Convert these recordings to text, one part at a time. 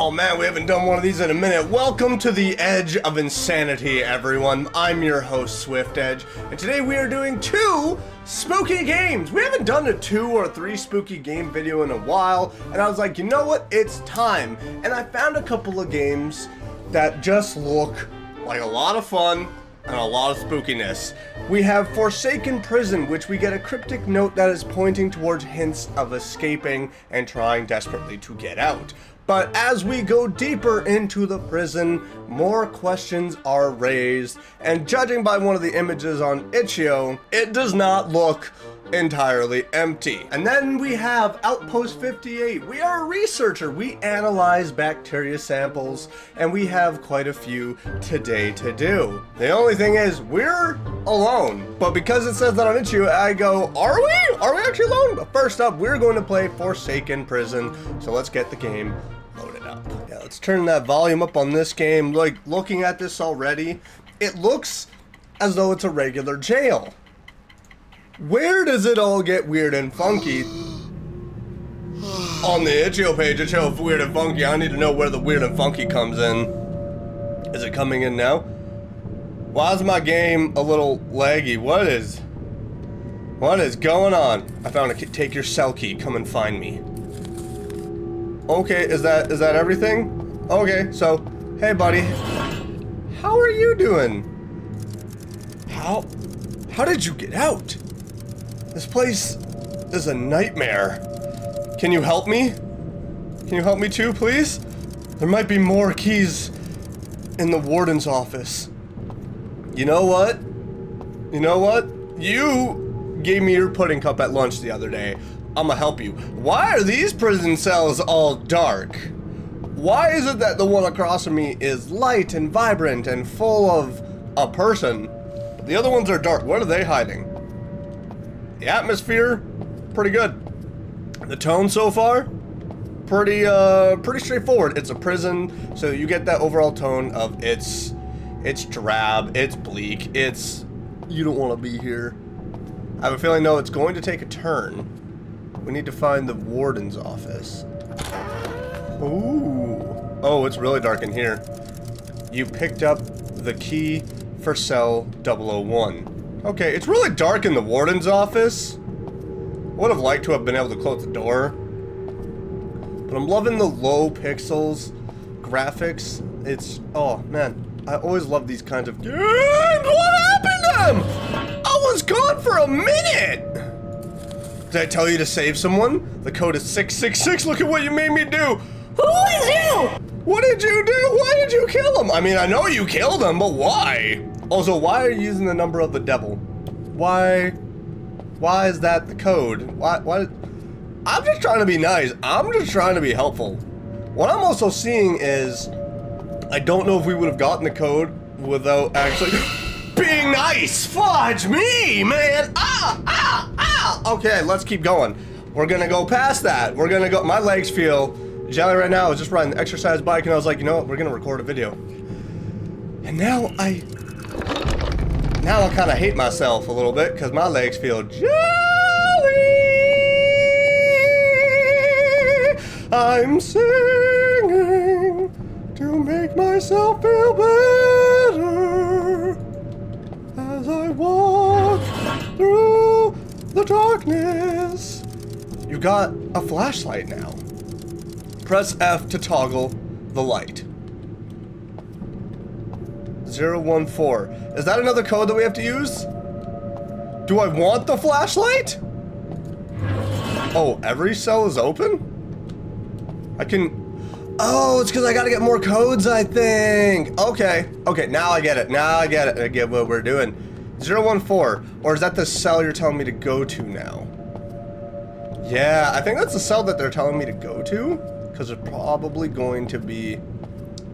Oh man, we haven't done one of these in a minute. Welcome to the Edge of Insanity, everyone. I'm your host, Swift Edge, and today we are doing 2 spooky games. We haven't done a 2 or 3 spooky game video in a while, and I was like, you know what? It's time. And I found a couple of games that just look like a lot of fun and a lot of spookiness. We have Forsaken Prison, which we get a cryptic note that is pointing towards hints of escaping and trying desperately to get out. But as we go deeper into the prison, more questions are raised, and judging by one of the images on Itch.io, it does not look entirely empty. And then we have Outpost 58. We are a researcher. We analyze bacteria samples, and we have quite a few today to do. The only thing is, we're alone. But because it says that on Itch.io, I go, are we? Are we actually alone? But first up, we're going to play Forsaken Prison. So let's get the game loaded up. Yeah, let's turn that volume up on this game. Like, looking at this already, it looks as though it's a regular jail. Where does it all get weird and funky? On the Itch.io page, it shows weird and funky. I need to know where the weird and funky comes in. Is it coming in now? Why is my game a little laggy? What is going on? I found a take your cell key. Come and find me. Okay, is that everything? Okay, so, hey buddy. How are you doing? How did you get out? This place is a nightmare. Can you help me? Can you help me too, please? There might be more keys in the warden's office. You know what? You gave me your pudding cup at lunch the other day. I'ma help you. Why are these prison cells all dark? Why is it that the one across from me is light and vibrant and full of a person? The other ones are dark. What are they hiding? The atmosphere, pretty good. The tone so far, pretty straightforward. It's a prison, so you get that overall tone of it's drab, it's bleak, it's you don't want to be here. I have a feeling though it's going to take a turn. We need to find the warden's office. Ooh. Oh, it's really dark in here. You picked up the key for cell 001. Okay, it's really dark in the warden's office. Would have liked to have been able to close the door. But I'm loving the low pixels graphics. It's, oh man, I always love these kinds of games. What happened to him? I was gone for a minute. Did I tell you to save someone? The code is 666. Look at what you made me do. Who is you? What did you do? Why did you kill him? I mean, I know you killed him, but why? Also, why are you using the number of the devil? Why is that the code? Why? I'm just trying to be nice. I'm just trying to be helpful. What I'm also seeing is, I don't know if we would have gotten the code without actually being nice. Fudge me, man. Okay, let's keep going. We're gonna go past that. We're gonna go, my legs feel jelly right now. I was just riding the exercise bike and I was like, you know what, we're gonna record a video. And now I kind of hate myself a little bit because my legs feel jelly. I'm singing to make myself feel better as I walk through the darkness. You got a flashlight now. Press F to toggle the light. 014. Is that another code that we have to use? Do I want the flashlight? Oh, every cell is open? I can... Oh, it's because I gotta get more codes, I think. Okay, now I get it. I get what we're doing. 014. Or is that the cell you're telling me to go to now? Yeah, I think that's the cell that they're telling me to go to. Because there's probably going to be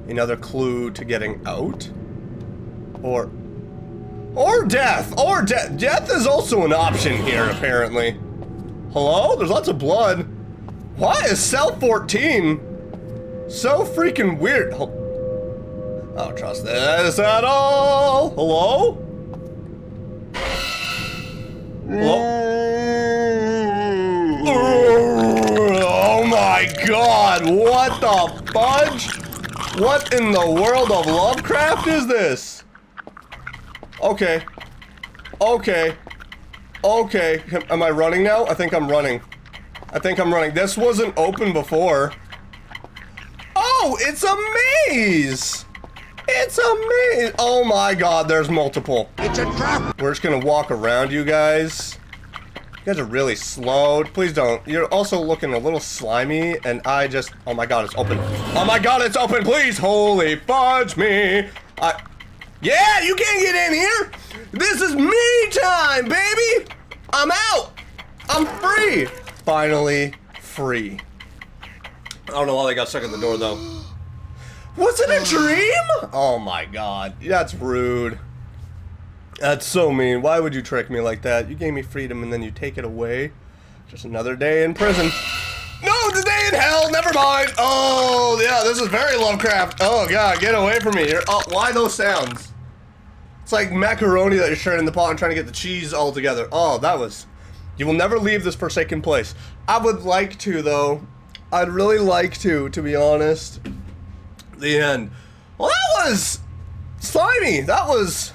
another clue to getting out. Or death! Death is also an option here, apparently. Hello? There's lots of blood. Why is cell 14 so freaking weird? I don't trust this at all. Hello? Hello? Oh my god, what the fudge! What in the world of Lovecraft is this? Okay. Okay. Okay. Am I running now? I think I'm running. I think I'm running. This wasn't open before. Oh, it's a maze! It's a maze! Oh my god, there's multiple. It's a trap! We're just gonna walk around, you guys. You guys are really slow. Please don't. You're also looking a little slimy, and I just... Oh my god, it's open. Oh my god, it's open, please! Holy fudge me! Yeah, you can't get in here! This is me time, baby! I'm out! I'm free! Finally free. I don't know why they got stuck at the door, though. Was it a dream? Oh my god, that's rude. That's so mean. Why would you trick me like that? You gave me freedom and then you take it away. Just another day in prison. No, it's a day in hell. Never mind. Oh, yeah, this is very Lovecraft. Oh, God, get away from me here. Oh, why those sounds? It's like macaroni that you're stirring in the pot and trying to get the cheese all together. Oh, that was... You will never leave this forsaken place. I would like to, though. I'd really like to be honest. The end. Well, that was slimy. That was...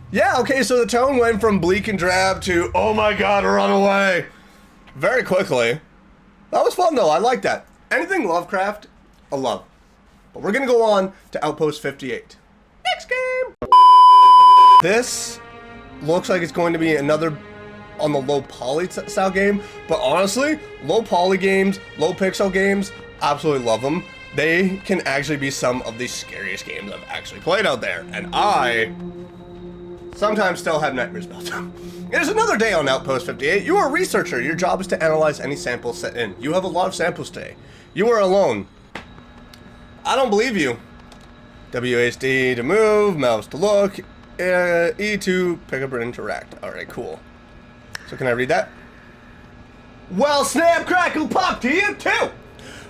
Yeah, okay, so the tone went from bleak and drab to, oh my god, run away. Very quickly. That was fun, though. I like that. Anything Lovecraft, I love. But we're going to go on to Outpost 58. Next game. This looks like it's going to be another on the low poly style game. But honestly, low poly games, low pixel games, absolutely love them. They can actually be some of the scariest games I've actually played out there. And I... sometimes still have nightmares about them. It is another day on Outpost 58. You are a researcher. Your job is to analyze any samples sent in. You have a lot of samples today. You are alone. I don't believe you. WASD to move, mouse to look, E to pick up and interact. Alright, cool. So can I read that? Well, snap, crackle, pop to you too!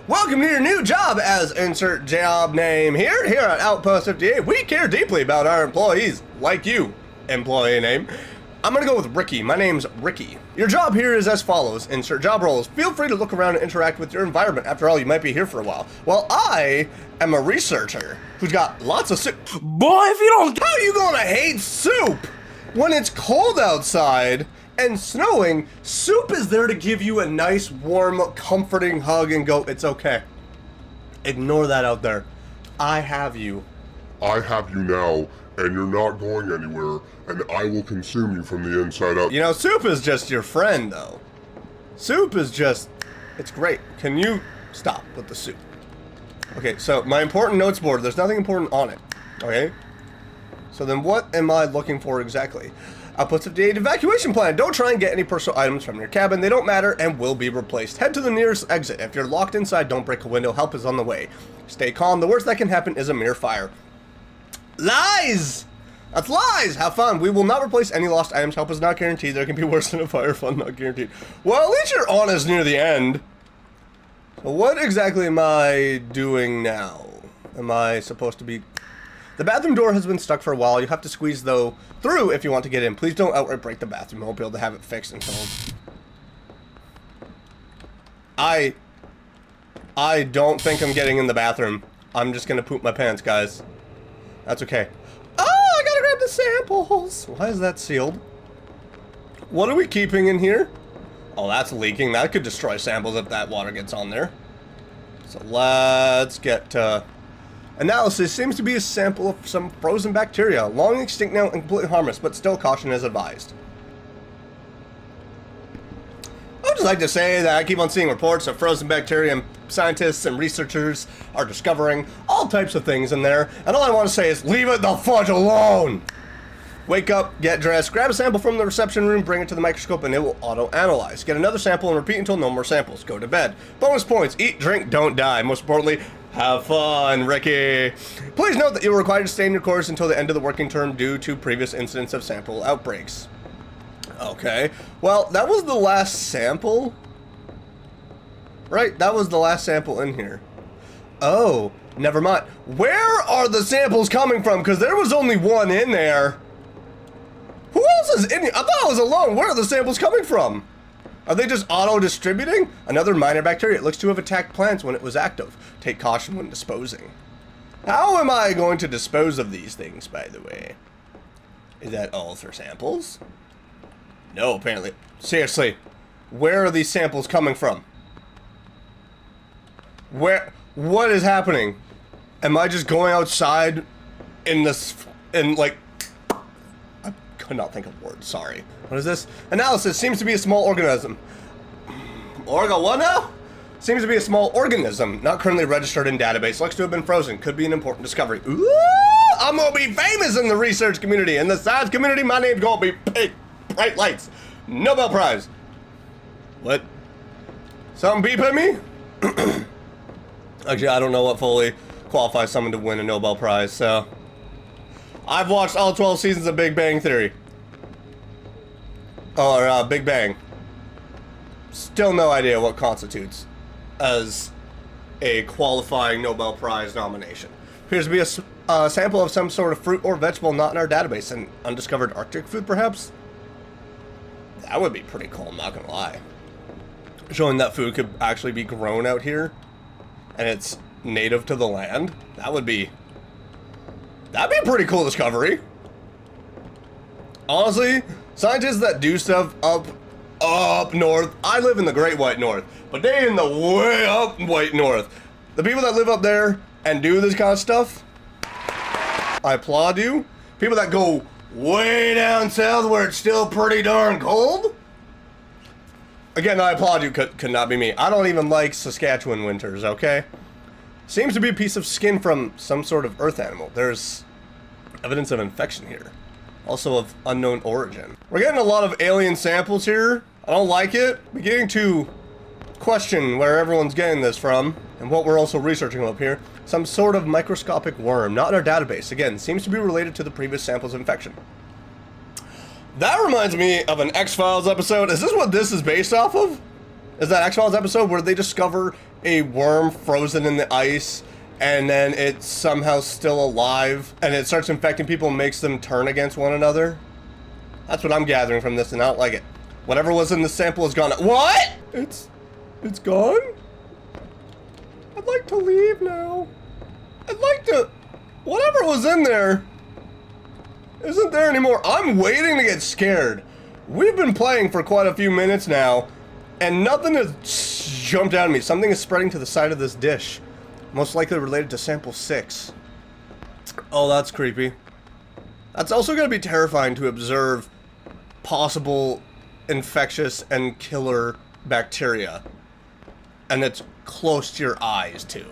Welcome to your new job as insert job name here. Here at Outpost 58, we care deeply about our employees, like you. Employee name. I'm gonna go with Ricky. My name's Ricky. Your job here is as follows. Insert job roles. Feel free to look around and interact with your environment. After all, you might be here for a while. Well, I am a researcher who's got lots of soup. Boy, if you don't... How are you gonna hate soup? When it's cold outside and snowing, soup is there to give you a nice, warm, comforting hug and go, it's okay. Ignore that out there. I have you. I have you now, and you're not going anywhere, and I will consume you from the inside out. You know, soup is just your friend, though. Soup is just... It's great. Can you stop with the soup? Okay, so my important notes board, there's nothing important on it. Okay? So then what am I looking for exactly? Outpost 58 evacuation plan. Don't try and get any personal items from your cabin. They don't matter and will be replaced. Head to the nearest exit. If you're locked inside, don't break a window. Help is on the way. Stay calm. The worst that can happen is a mere fire. Lies! That's lies! Have fun. We will not replace any lost items. Help is not guaranteed. There can be worse than a fire. Fun not guaranteed. Well, at least you're honest near the end. So what exactly am I doing now? Am I supposed to be... The bathroom door has been stuck for a while. You have to squeeze, though, through if you want to get in. Please don't outright break the bathroom. I won't be able to have it fixed until... I don't think I'm getting in the bathroom. I'm just gonna poop my pants, guys. That's okay. Oh, I gotta grab the samples. Why is that sealed? What are we keeping in here? Oh, that's leaking. That could destroy samples if that water gets on there. So let's get analysis. Seems to be a sample of some frozen bacteria. Long extinct now and completely harmless, but still caution is advised. I would just like to say that I keep on seeing reports of frozen bacteria, and scientists and researchers are discovering all types of things in there, and all I want to say is leave it the fudge alone! Wake up, get dressed, grab a sample from the reception room, bring it to the microscope, and it will auto-analyze. Get another sample and repeat until no more samples. Go to bed. Bonus points. Eat, drink, don't die. Most importantly, have fun, Ricky. Please note that you're required to stay in your course until the end of the working term due to previous incidents of sample outbreaks. Okay. Well, that was the last sample? Right, that was the last sample in here. Oh, never mind. Where are the samples coming from? Because there was only one in there. Who else is in here? I thought I was alone. Where are the samples coming from? Are they just auto-distributing? Another minor bacteria. It looks to have attacked plants when it was active. Take caution when disposing. How am I going to dispose of these things, by the way? Is that all for samples? No, apparently. Seriously, where are these samples coming from? What is happening? Am I just going outside in this, like, I could not think of words, sorry. What is this? Analysis seems to be a small organism. What now? Seems to be a small organism, not currently registered in database. Looks to have been frozen. Could be an important discovery. Ooh, I'm gonna be famous in the research community. In the science community, my name's gonna be big. Bright lights. Nobel Prize. What? Something beep at me? Actually, I don't know what fully qualifies someone to win a Nobel Prize, so. I've watched all 12 seasons of Big Bang Theory. Or, Big Bang. Still no idea what constitutes as a qualifying Nobel Prize nomination. Appears to be a sample of some sort of fruit or vegetable not in our database. An undiscovered Arctic food, perhaps? That would be pretty cool, I'm not gonna lie. Showing that food could actually be grown out here, and it's native to the land. That'd be a pretty cool discovery. Honestly, scientists that do stuff up north, I live in the Great White North, but they in the way up White North. The people that live up there and do this kind of stuff, I applaud you. People that go way down south where it's still pretty darn cold, again, I applaud you. Could not be me. I don't even like Saskatchewan winters, okay? Seems to be a piece of skin from some sort of earth animal. There's evidence of infection here. Also of unknown origin. We're getting a lot of alien samples here. I don't like it. Beginning to question where everyone's getting this from and what we're also researching up here. Some sort of microscopic worm, not in our database. Again, seems to be related to the previous samples of infection. That reminds me of an X-Files episode. Is this what this is based off of? Is that X-Files episode where they discover a worm frozen in the ice and then it's somehow still alive and it starts infecting people and makes them turn against one another? That's what I'm gathering from this, and I don't like it. Whatever was in the sample is gone. What? It's gone? I'd like to leave now. I'd like to... Whatever was in there isn't there anymore. I'm waiting to get scared. We've been playing for quite a few minutes now, and nothing has jumped out at me. Something is spreading to the side of this dish. Most likely related to sample 6. Oh, that's creepy. That's also going to be terrifying to observe possible infectious and killer bacteria. And it's close to your eyes, too.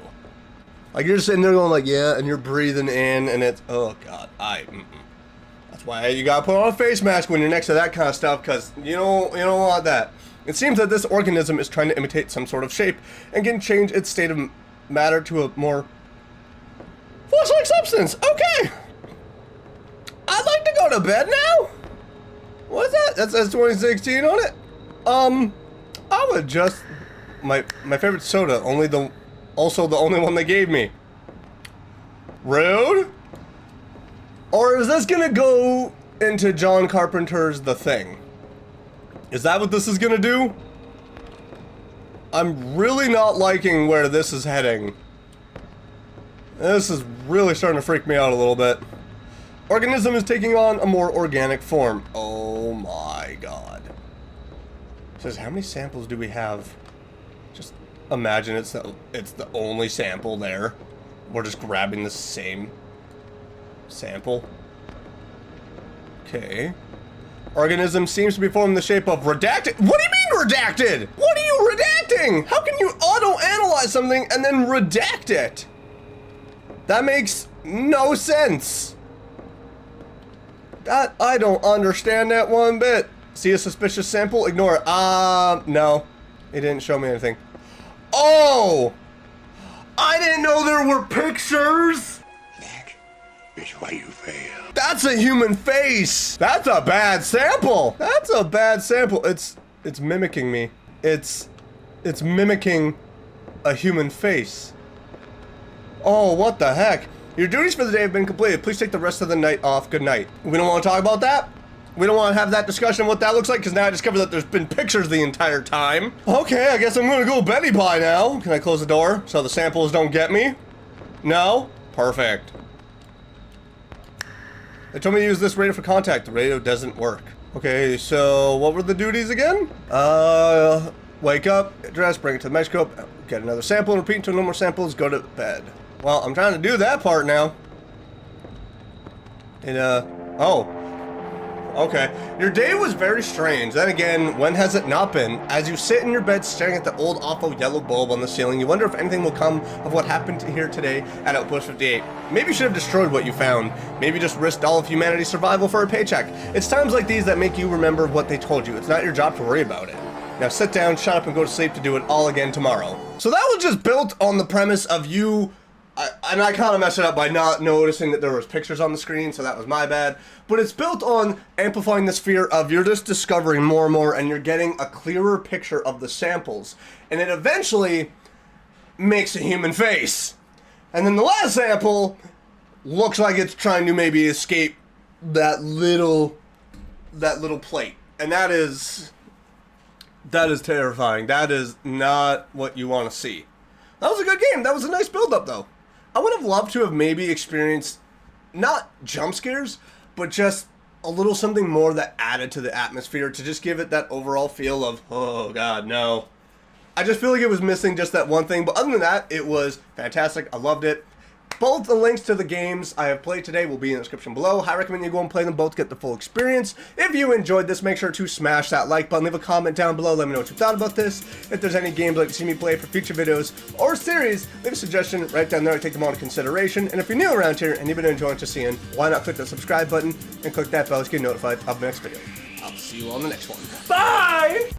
Like, you're just sitting there going like, yeah, and you're breathing in, and it's, oh, God, That's why you gotta put on a face mask when you're next to that kind of stuff, because you don't want that. It seems that this organism is trying to imitate some sort of shape and can change its state of matter to a more flesh-like substance. Okay. I'd like to go to bed now. What is that? That says 2016 on it. I would just my favorite soda, also the only one they gave me. Rude. Or is this gonna go into John Carpenter's The Thing? Is that what this is gonna do? I'm really not liking where this is heading. This is really starting to freak me out a little bit. Organism is taking on a more organic form. Oh my god. It says, how many samples do we have? Just imagine it's the only sample there. We're just grabbing the same sample. Okay. Organism seems to be formed in the shape of redacted. What do you mean redacted? What are you redacting? How can you auto-analyze something and then redact it? That makes no sense. That, I don't understand that one bit. See a suspicious sample? Ignore it. No. It didn't show me anything. Oh! I didn't know there were pictures! That is why you fail. That's a human face! That's a bad sample! That's a bad sample. It's mimicking me. It's mimicking a human face. Oh, what the heck? Your duties for the day have been completed. Please take the rest of the night off. Good night. We don't want to talk about that? We don't want to have that discussion what that looks like, because now I discovered that there's been pictures the entire time. Okay, I guess I'm gonna go Betty Pie now. Can I close the door so the samples don't get me? No? Perfect. They told me to use this radio for contact. The radio doesn't work. Okay, so what were the duties again? Wake up, dress, bring it to the microscope, get another sample, and repeat until no more samples, go to bed. Well, I'm trying to do that part now. And, oh. Okay. Your day was very strange. Then again, when has it not been? As you sit in your bed staring at the old awful yellow bulb on the ceiling, you wonder if anything will come of what happened here today at Outpost 58. Maybe you should have destroyed what you found. Maybe just risked all of humanity's survival for a paycheck. It's times like these that make you remember what they told you. It's not your job to worry about it. Now sit down, shut up, and go to sleep to do it all again tomorrow. So that was just built on the premise of you... and I kind of messed it up by not noticing that there was pictures on the screen, so that was my bad. But it's built on amplifying this fear of you're just discovering more and more, and you're getting a clearer picture of the samples. And it eventually makes a human face. And then the last sample looks like it's trying to maybe escape that little plate. And that is terrifying. That is not what you want to see. That was a good game. That was a nice build-up, though. I would have loved to have maybe experienced, not jump scares, but just a little something more that added to the atmosphere to just give it that overall feel of, oh god, no. I just feel like it was missing just that one thing, but other than that, it was fantastic. I loved it. Both the links to the games I have played today will be in the description below. I recommend you go and play them both to get the full experience. If you enjoyed this, make sure to smash that like button. Leave a comment down below. Let me know what you thought about this. If there's any games you'd like to see me play for future videos or series, leave a suggestion right down there. I take them all into consideration. And if you're new around here and you've been enjoying to seeing, why not click that subscribe button and click that bell to get notified of the next video. I'll see you on the next one. Bye!